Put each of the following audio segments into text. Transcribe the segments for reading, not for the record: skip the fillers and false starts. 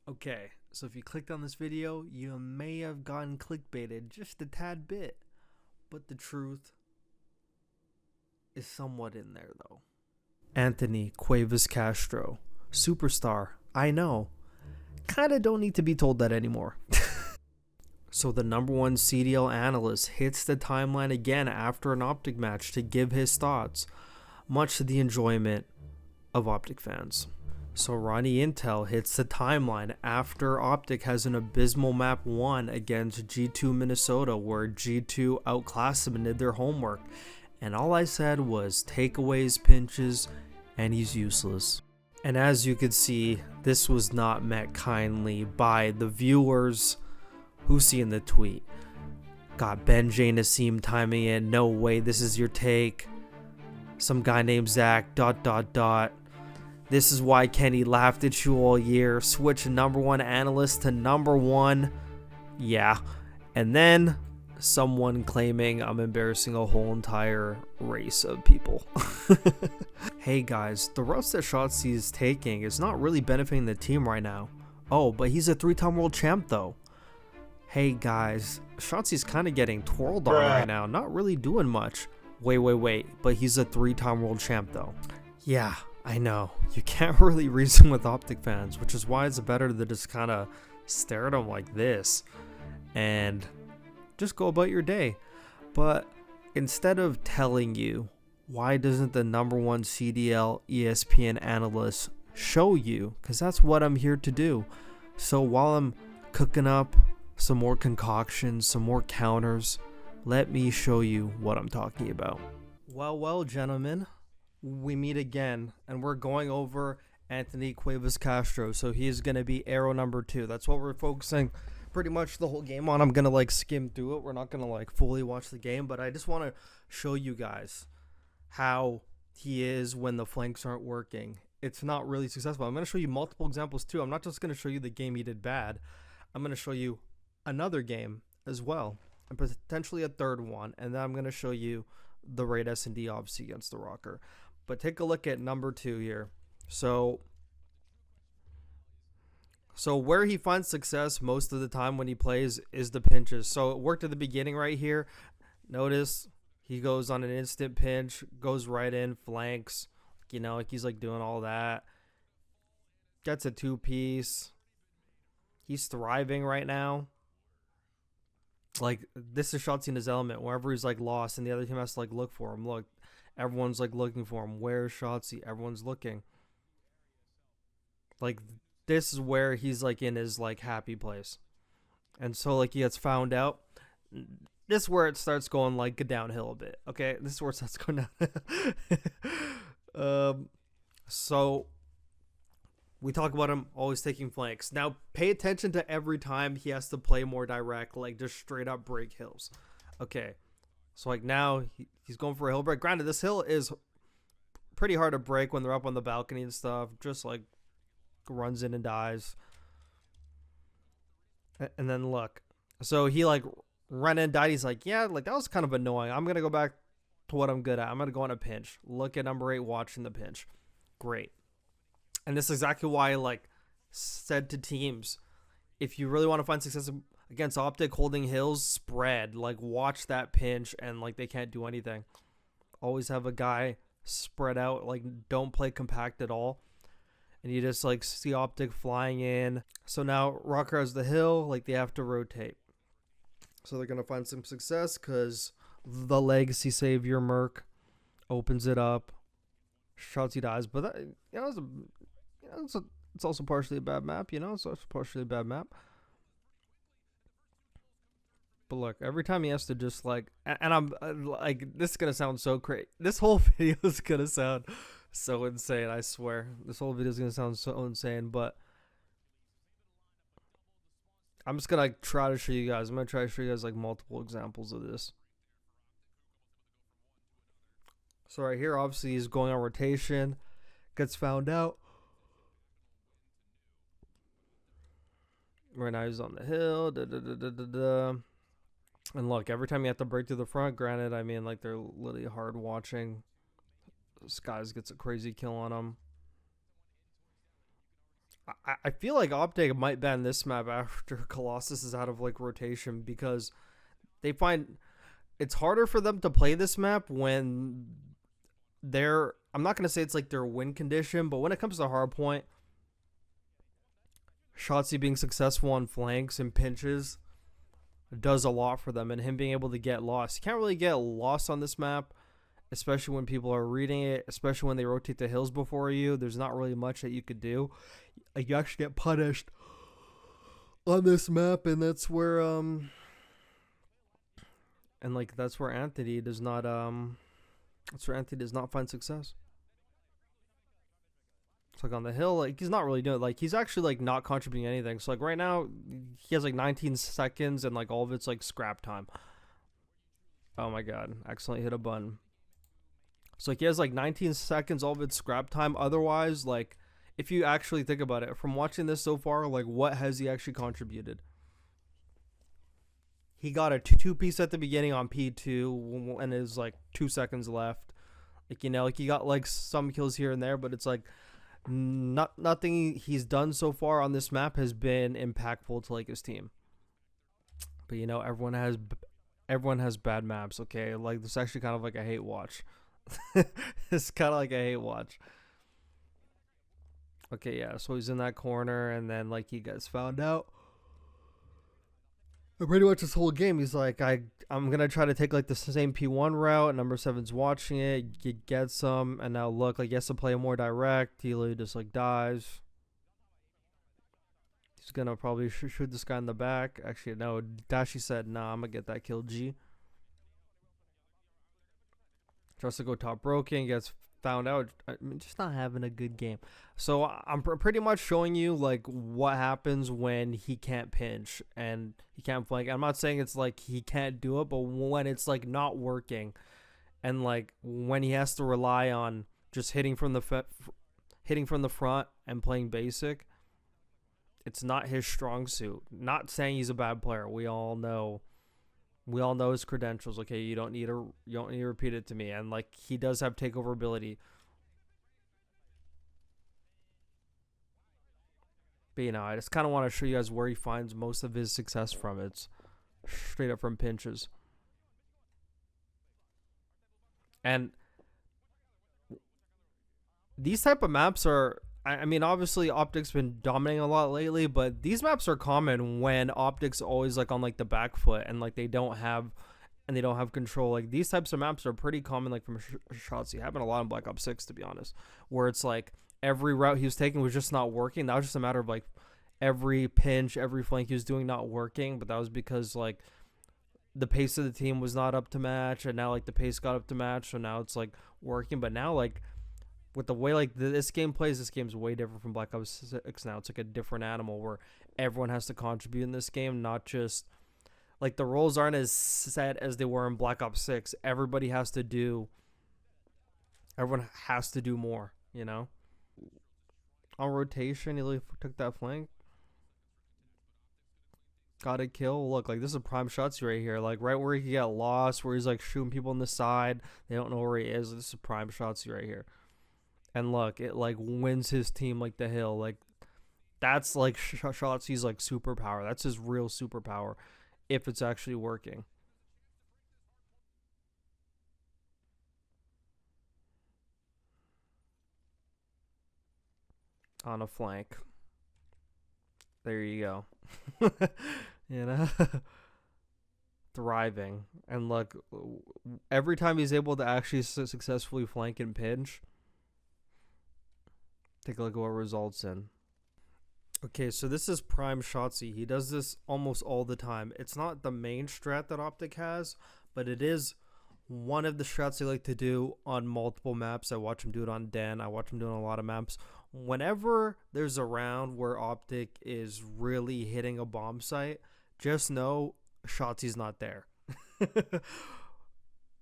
Okay, so if you clicked on this video, you may have gotten clickbaited just a tad bit, but the truth is somewhat in there though. Anthony Cuevas Castro, superstar, I know. Kinda don't need to be told that anymore. So the number one CDL analyst hits the timeline again after an Optic match to give his thoughts, much to the enjoyment of Optic fans. So Ronnie Intel hits the timeline after Optic has an abysmal map 1 against G2 Minnesota where G2 outclassed them and did their homework. And all I said was takeaways, pinches, and he's useless. And as you could see, this was not met kindly by the viewers who see in the tweet. Got Ben J. Nassim timing in, no way, this is your take. Some guy named Zach, ... This is why Kenny laughed at you all year. Switch number one analyst to number one. Yeah. And then someone claiming I'm embarrassing a whole entire race of people. Hey guys, the routes that Shotzzy is taking is not really benefiting the team right now. Oh, but he's a 3-time world champ though. Hey guys, Shotzi's kind of getting twirled on right now. Not really doing much. Wait. But he's a 3-time world champ though. Yeah. I know, you can't really reason with Optic fans, which is why it's better to just kind of stare at them like this and just go about your day. But instead of telling you, why doesn't the number one CDL ESPN analyst show you? Because that's what I'm here to do. So while I'm cooking up some more concoctions, some more counters, let me show you what I'm talking about. Well, gentlemen. We meet again, and we're going over Anthony Cuevas Castro. So he is going to be arrow number 2. That's what we're focusing pretty much the whole game on. I'm going to skim through it. We're not going to fully watch the game, but I just want to show you guys how he is when the flanks aren't working. It's not really successful. I'm going to show you multiple examples too. I'm not just going to show you the game he did bad. I'm going to show you another game as well, and potentially a third one, and then I'm going to show you the raid S&D obviously against the Rocker. But take a look at number 2 here. So where he finds success most of the time when he plays is the pinches. So it worked at the beginning right here. Notice he goes on an instant pinch, goes right in, flanks. He's doing all that. Gets a 2-piece. He's thriving right now. This is Shotzzy in his element. Wherever he's lost and the other team has to look for him. Look. Everyone's looking for him. Where's Shotzzy? Everyone's looking. This is where he's in his happy place. And so he gets found out. This is where it starts going downhill a bit. Okay, this is where it starts going down. So we talk about him always taking flanks. Now pay attention to every time he has to play more direct, just straight up break hills. Okay. So now he's going for a hill break. Granted, this hill is pretty hard to break when they're up on the balcony and stuff. Just runs in and dies. And then look. So he ran in, died. He's yeah, that was kind of annoying. I'm going to go back to what I'm good at. I'm going to go on a pinch. Look at number 8 watching the pinch. Great. And this is exactly why I said to teams, if you really want to find success against Optic holding hills, spread. Watch that pinch and they can't do anything. Always have a guy spread out. Don't play compact at all. And you just see Optic flying in. So now Rocker has the hill. They have to rotate. So they're going to find some success because the legacy savior Merc opens it up. Shotzzy dies. But that, it's also partially a bad map. It's also partially a bad map. But look, every time he has to just and I'm this is going to sound so crazy. This whole video is going to sound so insane, I swear. This whole video is going to sound so insane, but I'm just going to try to show you guys. I'm going to try to show you guys multiple examples of this. So right here, obviously he's going on rotation, gets found out. Right now he's on the hill. And look, every time you have to break through the front, granted, they're literally hard watching. Skies gets a crazy kill on him. I feel like Optic might ban this map after Colossus is out of like rotation, because they find it's harder for them to play this map when they're, I'm not gonna say it's like their win condition, but when it comes to hardpoint, Shotzzy being successful on flanks and pinches does a lot for them, and him being able to get lost. You can't really get lost on this map, especially when people are reading it, especially when they rotate the hills before you. There's not really much that you could do. Like, you actually get punished on this map, and that's where that's where Anthony does not find success. It's like on the hill, like he's not really doing it. Like, he's actually like not contributing anything. So like right now he has like 19 seconds and like all of it's like scrap time. Oh my god, accidentally hit a button. So like he has like 19 seconds, all of it's scrap time. Otherwise, like, if you actually think about it, from watching this so far, like, what has he actually contributed? He got a two-piece at the beginning on P2 and there's like 2 seconds left. Like, you know, like he got like some kills here and there, but it's like nothing he's done so far on this map has been impactful to like his team. But you know, everyone has bad maps, okay? Like, this is actually kind of like a hate watch. It's kind of like a hate watch. Okay, yeah, so he's in that corner, and then like he gets found out. And pretty much this whole game, he's like, I'm gonna try to take like the same P1 route. Number 7's watching it. He gets some, and now look, like he has to play more direct. He literally just like dies. He's gonna probably shoot this guy in the back. Actually, no. Dashi said, "Nah, I'm gonna get that kill." G tries to go top broken, gets found out. I mean, just not having a good game. So I'm pretty much showing you like what happens when he can't pinch and he can't flank. I'm not saying it's like he can't do it, but when it's like not working, and like when he has to rely on just hitting from the front and playing basic, it's not his strong suit. Not saying he's a bad player. We all know his credentials. Okay, you don't need to repeat it to me. And like, he does have takeover ability. But you know, I just kind of want to show you guys where he finds most of his success from. It's straight up from pinches. And these type of maps are, I mean, obviously Optic's been dominating a lot lately, but these maps are common when Optic's always like on like the back foot and like they don't have control. Like, these types of maps are pretty common, like from Shotzzy. Happened a lot in Black Ops 6, to be honest, where it's like every route he was taking was just not working. That was just a matter of like every pinch, every flank he was doing not working, but that was because like the pace of the team was not up to match, and now like the pace got up to match, so now it's like working. But now, like, with the way like this game plays, this game's way different from Black Ops 6 now. It's like a different animal where everyone has to contribute in this game, not just like the roles aren't as set as they were in Black Ops 6. Everyone has to do more, you know? On rotation, he really took that flank. Got a kill. Look, like, this is prime Shotzzy right here. Like, right where he can get lost, where he's like shooting people on the side. They don't know where he is. This is prime Shotzzy right here. And look, it like wins his team like the hill. Like, that's like Shotzi's like superpower. That's his real superpower, if it's actually working. On a flank. There you go. You know? Thriving. And look, every time he's able to actually successfully flank and pinch, take a look at what results in. Okay, so this is prime Shotzzy. He does this almost all the time. It's not the main strat that Optic has, but it is one of the strats they like to do on multiple maps. I watch him do it on Den. I watch him do it on a lot of maps. Whenever there's a round where Optic is really hitting a bomb site, just know Shotzi's not there.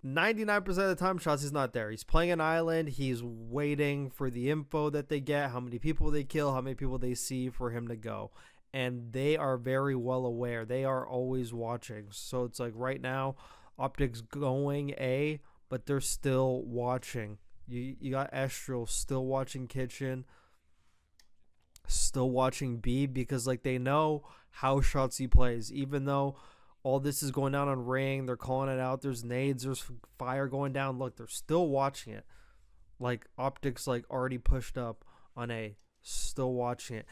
99% of the time, Shotzi's not there. He's playing an island. He's waiting for the info that they get, how many people they kill, how many people they see for him to go. And they are very well aware. They are always watching. So it's like right now, Optic's going A, but they're still watching. You got Estral still watching Kitchen. still watching B because like they know how Shotzzy plays. Even though all this is going down on ring, they're calling it out. There's nades, there's fire going down. Look, they're still watching it. Like optics, like already pushed up on A, still watching it.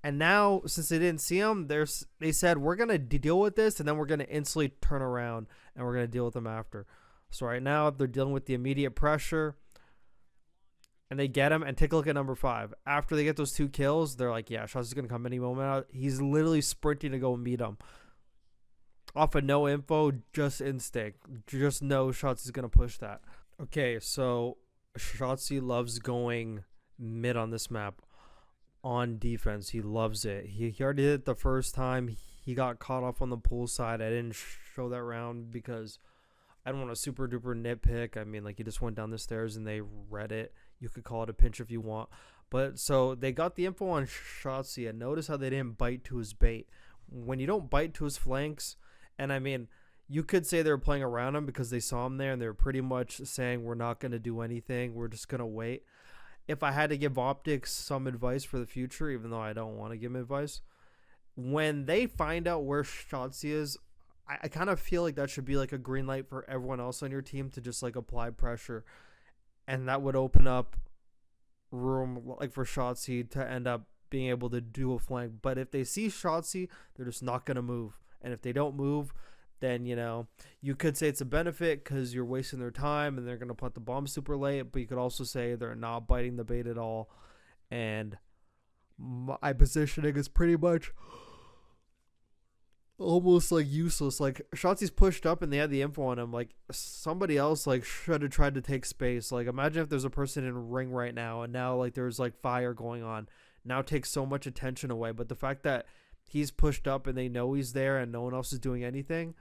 And now, since they didn't see him, they said we're gonna deal with this, and then we're gonna instantly turn around and we're gonna deal with them after. So right now they're dealing with the immediate pressure, and they get him. And take a look at number 5. After they get those 2 kills, they're like, "Yeah, Shots is gonna come any moment." He's literally sprinting to go meet him. Off of no info, just instinct. Just know Shots is gonna push that. Okay, so Shotzzy loves going mid on this map. On defense, he loves it. He already did it the first time. He got caught off on the pool side. I didn't show that round because I don't want to super duper nitpick. I mean, like, he just went down the stairs and they read it. You could call it a pinch if you want. But so they got the info on Shotzzy, and notice how they didn't bite to his bait. When you don't bite to his flanks, and I mean, you could say they were playing around him because they saw him there and they were pretty much saying, we're not going to do anything. We're just going to wait. If I had to give Optics some advice for the future, even though I don't want to give him advice, when they find out where Shotzzy is, I kind of feel like that should be like a green light for everyone else on your team to just like apply pressure. And that would open up room like for Shotzzy to end up being able to do a flank. But if they see Shotzzy, they're just not going to move. And if they don't move, then, you know, you could say it's a benefit because you're wasting their time and they're going to plant the bomb super late. But you could also say they're not biting the bait at all. And my positioning is pretty much almost like useless. Like, Shotzi's pushed up and they had the info on him. Like, somebody else like should have tried to take space. Like, imagine if there's a person in ring right now and now like there's like fire going on. Now takes so much attention away. But the fact that he's pushed up and they know he's there and no one else is doing anything,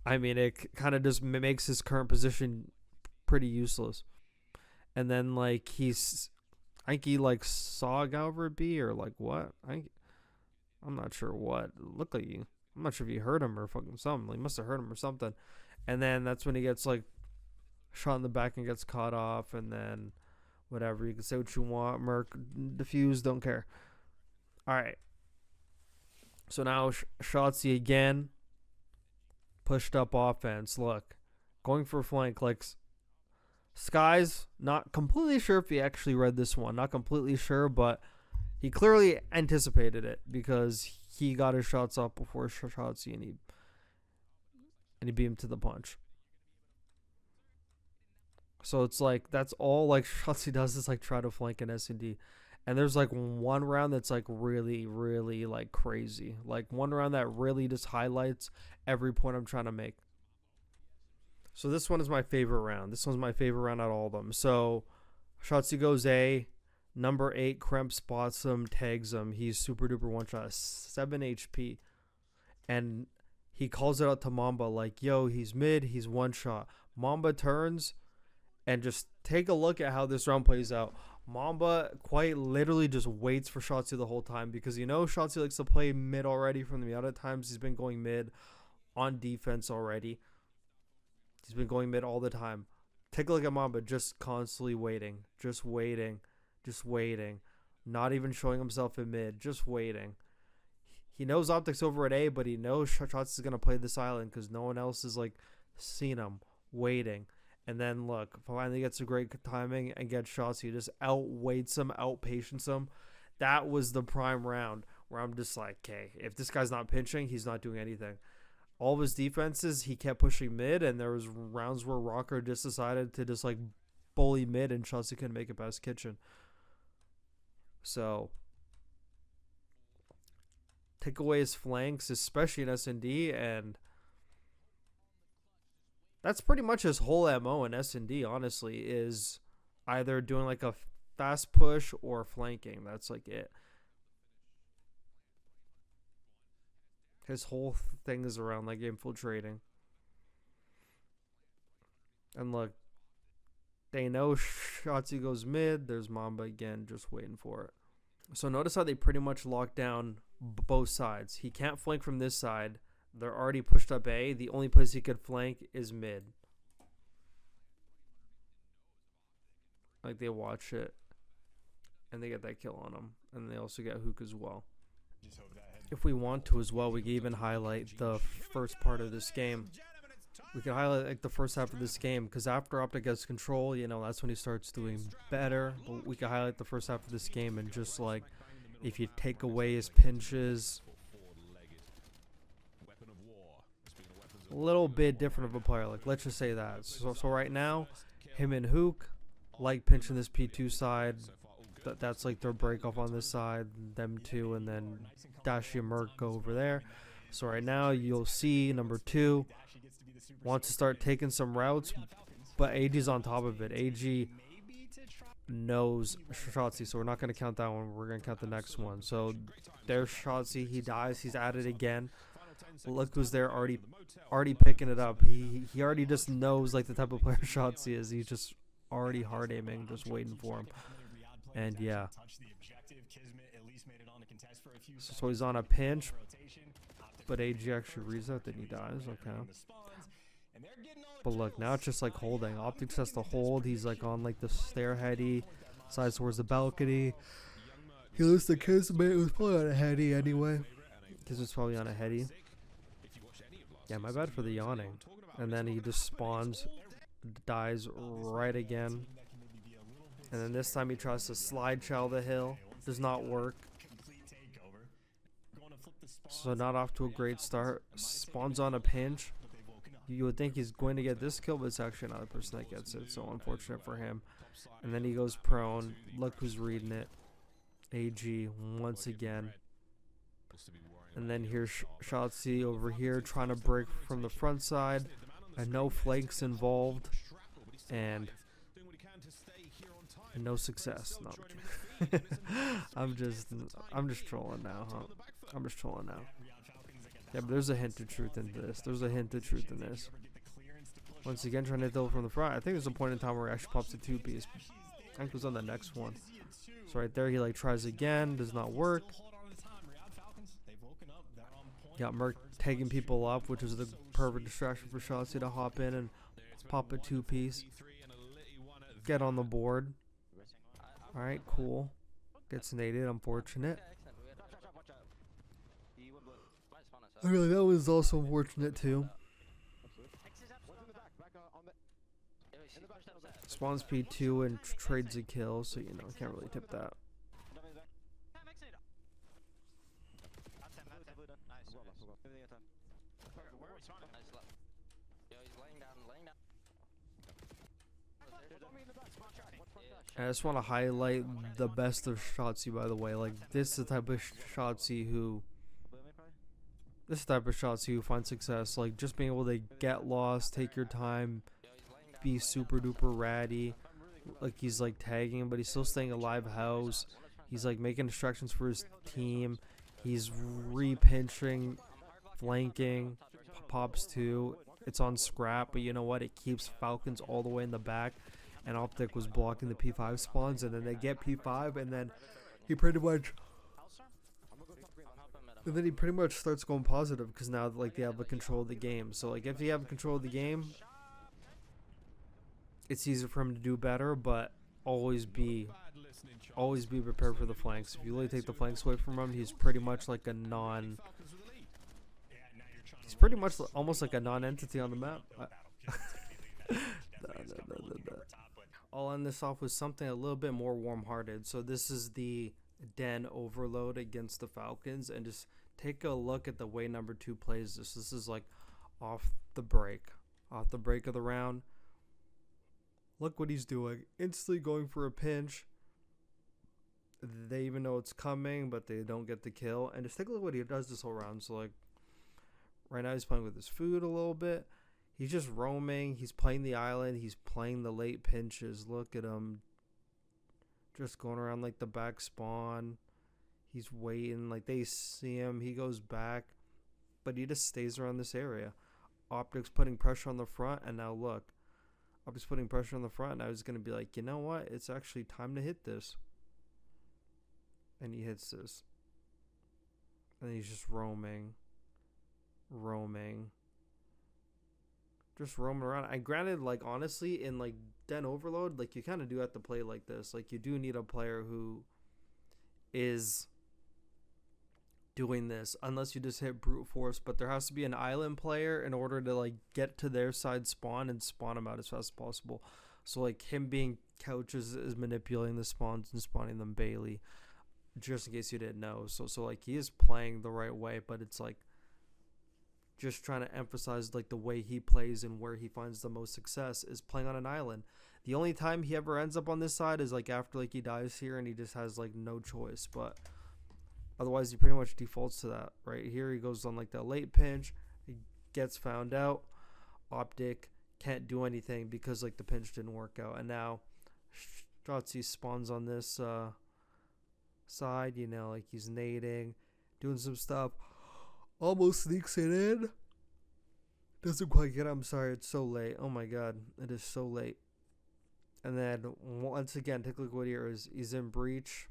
I mean, it kind of just makes his current position pretty useless. And then, like, I think he, like, saw a guy over at B or, like, what? I'm not sure what. It looked like I'm not sure if he heard him or fucking something. He must have heard him or something. And then that's when he gets, like, shot in the back and gets caught off. And then, whatever. You can say what you want. Merc, defuse, don't care. All right. So now Shotzzy again. Pushed up offense. Look, going for flank. Like, Skies, not completely sure if he actually read this one. Not completely sure, but he clearly anticipated it because he got his shots up before Shotzzy, and he beat him to the punch. So it's like that's all like Shotzzy does is like try to flank an S&D. And there's like one round that's like really, really like crazy. Like one round that really just highlights every point I'm trying to make. So this one is my favorite round. This one's my favorite round out of all of them. So Shotzzy goes A. Number 8, Kremp spots him, tags him. He's super duper one shot, 7 HP. And he calls it out to Mamba like, yo, he's mid, he's one shot. Mamba turns and just take a look at how this round plays out. Mamba quite literally just waits for Shotzzy the whole time because you know Shotzzy likes to play mid already from the other times he's been going mid on defense already. He's been going mid all the time. Take a look at Mamba just constantly waiting, just waiting, just waiting. Not even showing himself in mid, just waiting. He knows Optics over at A, but he knows Shotzzy is going to play this island because no one else is like seen him waiting. And then look, finally gets a great timing and gets shots. He just outweights him, outpatients him. That was the prime round where I'm just like, okay, if this guy's not pinching, he's not doing anything. All of his defenses, he kept pushing mid, and there was rounds where Rocker just decided to just like bully mid, and Shotzzy couldn't make it past kitchen. So take away his flanks, especially in S&D, and that's pretty much his whole MO in S&D, honestly, is either doing like a fast push or flanking. That's like it. His whole thing is around like infiltrating. And look, they know Shotzzy goes mid. There's Mamba again, just waiting for it. So notice how they pretty much lock down both sides. He can't flank from this side. They're already pushed up A. The only place he could flank is mid. Like they watch it. and they get that kill on him. And they also get Hook as well. If we want to as well, we can even highlight the first part of this game. We can highlight like the first half of this game, because after Optic gets control, you know, that's when he starts doing better. But we can highlight the first half of this game, and just like if you take away his pinches, a little bit different of a player. Like, let's just say that. So right now, him and Hook like pinching this P2 side. That's like their break off on this side, them two, and then Dashi and Merc go over there. So right now you'll see number 2 wants to start taking some routes, but AG's on top of it. AG knows Shotzzy, so we're not going to count that one. We're going to count the next one. So there's Shotzzy. He dies. He's at it again. Look who's there already picking it up. He already just knows like the type of player Shotzzy is. He's just already hard aiming, just waiting for him. And yeah, so he's on a pinch, but AG actually reads that, then he dies. Okay, but look, now it's just like holding. Optics has to hold. He's like on like the stair heady, sides towards the balcony. He loses the Kismet. It was probably on a heady anyway. Kismet's probably on a heady. Yeah, my bad for the yawning. And then he just spawns, dies right again. And then this time he tries to slide chow the hill. Does not work. So not off to a great start. Spawns on a pinch. You would think he's going to get this kill, but it's actually another person that gets it. So unfortunate for him. And then he goes prone. Look who's reading it. AG once again. And then here's Shotzzy over here trying to break from the front side. And no flanks involved. And no success. No, I'm just trolling now, huh? I'm just trolling now. Yeah, but there's a hint of truth in this. There's a hint of truth in this. Once again, trying to throw from the front. I think there's a point in time where he actually pops a 2-piece. I think it was on the next one. So right there, he like tries again. Does not work. Got Merc tagging people up, which is the perfect distraction for Shotzzy to hop in and pop a 2-piece. Get on the board. Alright, cool. Gets naded, unfortunate. I mean, that was also unfortunate too. Spawns P2 and trades a kill, so you know, can't really tip that. I just want to highlight the best of Shotzzy, by the way. Like, this is the type of Shotzzy who finds success. Like, just being able to get lost, take your time, be super duper ratty. Like, he's like tagging, but he's still staying alive house. He's like making distractions for his team. He's re-pinching, flanking, pops too. It's on scrap, but you know what? It keeps Falcons all the way in the back. And Optic was blocking the P5 spawns, and then they get P5, and then he pretty much starts going positive, because now like they have the control of the game. So like if you have control of the game, it's easier for him to do better, but always be prepared for the flanks. If you really take the flanks away from him, he's pretty much like almost like a non-entity on the map. I'll end this off with something a little bit more warm-hearted. So this is the Den overload against the Falcons, and just take a look at the way number 2 plays this. This is like off the break of the round. Look what he's doing. Instantly going for a pinch. They even know it's coming, but they don't get the kill. And just take a look at what he does this whole round. So like right now he's playing with his food a little bit. He's just roaming. He's playing the island. He's playing the late pinches. Look at him. Just going around like the back spawn. He's waiting. Like they see him. He goes back. But he just stays around this area. Optics putting pressure on the front. And now look. Optics putting pressure on the front. Now he's going to be like, you know what? It's actually time to hit this. And he hits this. And he's just roaming. Just roaming around. And granted, like honestly, in like Den overload, like you kind of do have to play like this. Like you do need a player who is doing this unless you just hit brute force, but there has to be an island player in order to like get to their side spawn and spawn them out as fast as possible. So like him being couches is manipulating the spawns and spawning them Bailey, just in case you didn't know. So like he is playing the right way, but it's like just trying to emphasize like the way he plays and where he finds the most success is playing on an island. The only time he ever ends up on this side is like after like he dies here and he just has like no choice, but otherwise he pretty much defaults to that. Right here he goes on like that late pinch, he gets found out, Optic can't do anything because like the pinch didn't work out, and now Shotzzy spawns on this side, you know, like he's nading, doing some stuff, almost sneaks it in, doesn't quite get it. I'm sorry, it's so late. Oh my god, it is so late. And then once again, Ticklick Whittier he's in breach.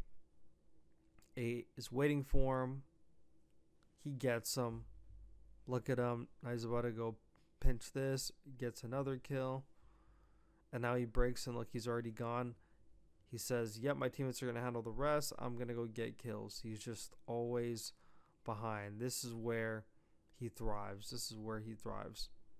8 is waiting for him. He gets him. Look at him. Now he's about to go pinch this. Gets another kill. And now he breaks and look, he's already gone. He says, yep, my teammates are going to handle the rest. I'm going to go get kills. He's just always behind. This is where he thrives. This is where he thrives.